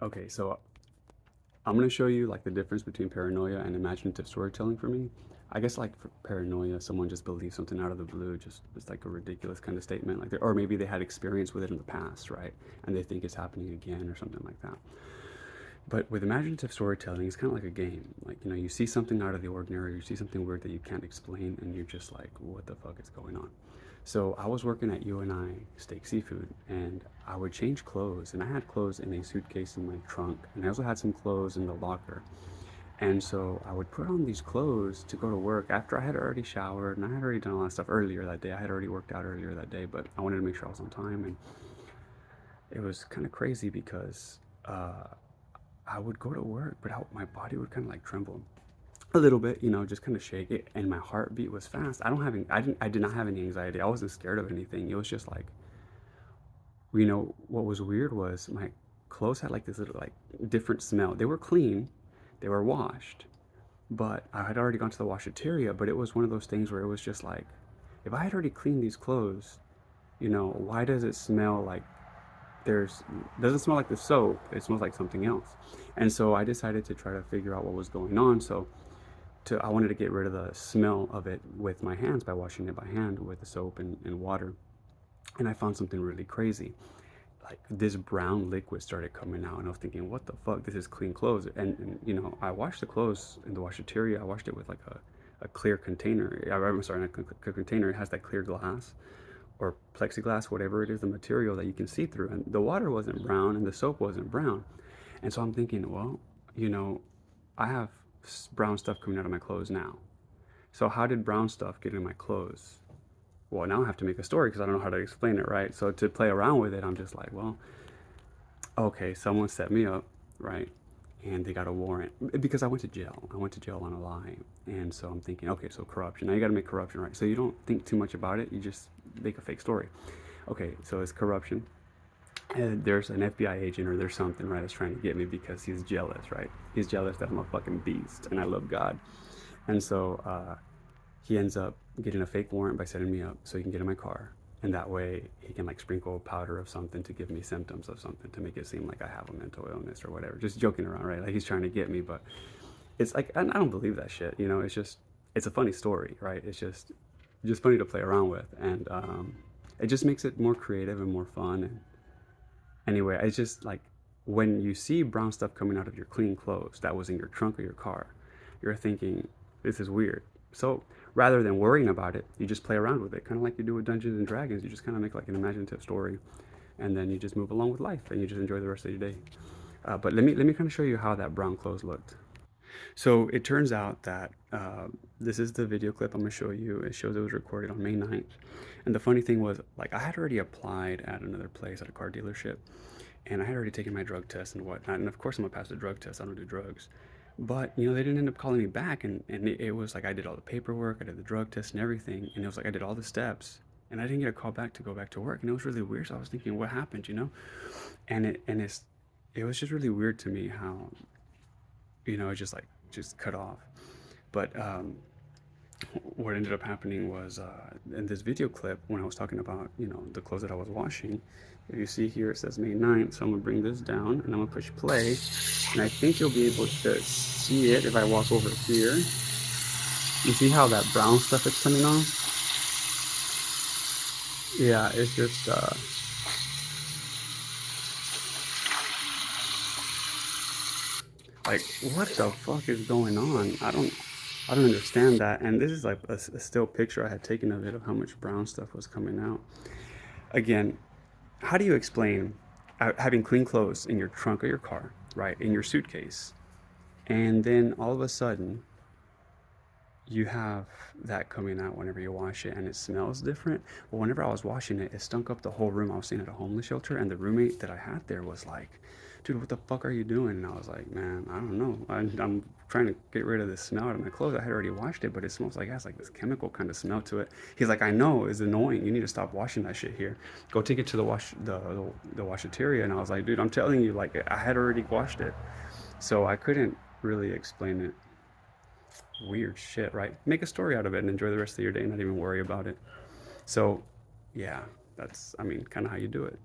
Okay, so I'm gonna show you like the difference between paranoia and imaginative storytelling for me. I guess like for paranoia, someone just believes something out of the blue, just it's like a ridiculous kind of statement, like or maybe they had experience with it in the past, right? And they think it's happening again or something like that. But with imaginative storytelling, it's kind of like a game. Like, you see something out of the ordinary, you see something weird that you can't explain, and you're just like, what the fuck is going on? So I was working at UNI Steak Seafood, and I would change clothes, and I had clothes in a suitcase in my trunk, and I also had some clothes in the locker. And so I would put on these clothes to go to work after I had already showered, and I had already done a lot of stuff earlier that day. I had already worked out earlier that day, but I wanted to make sure I was on time, and it was kind of crazy because uh, I would go to work, but my body would kind of like tremble a little bit, just kind of shake it, and my heartbeat was fast. I did not have any anxiety. I wasn't scared of anything. It was just like, what was weird was my clothes had like this little like different smell. They were clean, they were washed, but I had already gone to the washateria. But it was one of those things where it was just like, if I had already cleaned these clothes, why does it smell like there's doesn't smell like the soap, it smells like something else. And so I decided to try to figure out what was going on. So to I wanted to get rid of the smell of it with my hands by washing it by hand with the soap and water. And I found something really crazy. Like this brown liquid started coming out, and I was thinking, what the fuck, this is clean clothes. And I washed the clothes in the washateria. I washed it with like a clear container. I'm sorry, not a container. It has that clear glass or plexiglass, whatever it is, the material that you can see through. And the water wasn't brown and the soap wasn't brown. And so I'm thinking, well, I have brown stuff coming out of my clothes now. So how did brown stuff get in my clothes? Well, now I have to make a story because I don't know how to explain it, right? So to play around with it, I'm just like, well, okay, someone set me up, right? And they got a warrant because I went to jail. I went to jail on a lie. And so I'm thinking, okay, so corruption. Now you got to make corruption, right? So you don't think too much about it. You just make a fake story. Okay, so it's corruption. And there's an FBI agent or there's something, right, that's trying to get me because he's jealous, right? He's jealous that I'm a fucking beast and I love God. And so he ends up getting a fake warrant by setting me up so he can get in my car. And that way he can like sprinkle powder of something to give me symptoms of something to make it seem like I have a mental illness or whatever. Just joking around, right? Like he's trying to get me, but it's like, I don't believe that shit. It's a funny story, right? It's just funny to play around with. And it just makes it more creative and more fun. And anyway, it's just like when you see brown stuff coming out of your clean clothes that was in your trunk of your car, you're thinking, this is weird. So rather than worrying about it, you just play around with it, kind of like you do with Dungeons and Dragons. You just kind of make like an imaginative story, and then you just move along with life, and you just enjoy the rest of your day. But let me kind of show you how that brown clothes looked. So it turns out that this is the video clip I'm gonna show you. It shows it was recorded on May 9th. And the funny thing was, like, I had already applied at another place at a car dealership, and I had already taken my drug test and whatnot. And of course, I'm gonna pass the drug test. I don't do drugs. But they didn't end up calling me back, and it was like I did all the paperwork, I did the drug test and everything, and it was like I did all the steps, and I didn't get a call back to go back to work, and it was really weird. So I was thinking, what happened? And it was just really weird to me how it just cut off. But what ended up happening was in this video clip when I was talking about the clothes that I was washing. If you see here, it says May 9th, so I'm gonna bring this down and I'm gonna push play, and I think you'll be able to see it if I walk over here. You see how that brown stuff is coming on? Yeah, it's just like, what the fuck is going on? I don't understand that. And this is like a still picture I had taken of it, of how much brown stuff was coming out. Again, how do you explain having clean clothes in your trunk of your car, right, in your suitcase, and then all of a sudden you have that coming out whenever you wash it and it smells different? Well, whenever I was washing it, it stunk up the whole room. I was staying at a homeless shelter, and the roommate that I had there was like, dude, what the fuck are you doing? And I was like, man, I don't know. I'm trying to get rid of this smell out of my clothes. I had already washed it, but it smells like it has like this chemical kind of smell to it. He's like, I know, it's annoying. You need to stop washing that shit here. Go take it to the washateria. And I was like, dude, I'm telling you, like, I had already washed it. So I couldn't really explain it. Weird shit, right? Make a story out of it and enjoy the rest of your day and not even worry about it. So, yeah, that's, I mean, kind of how you do it.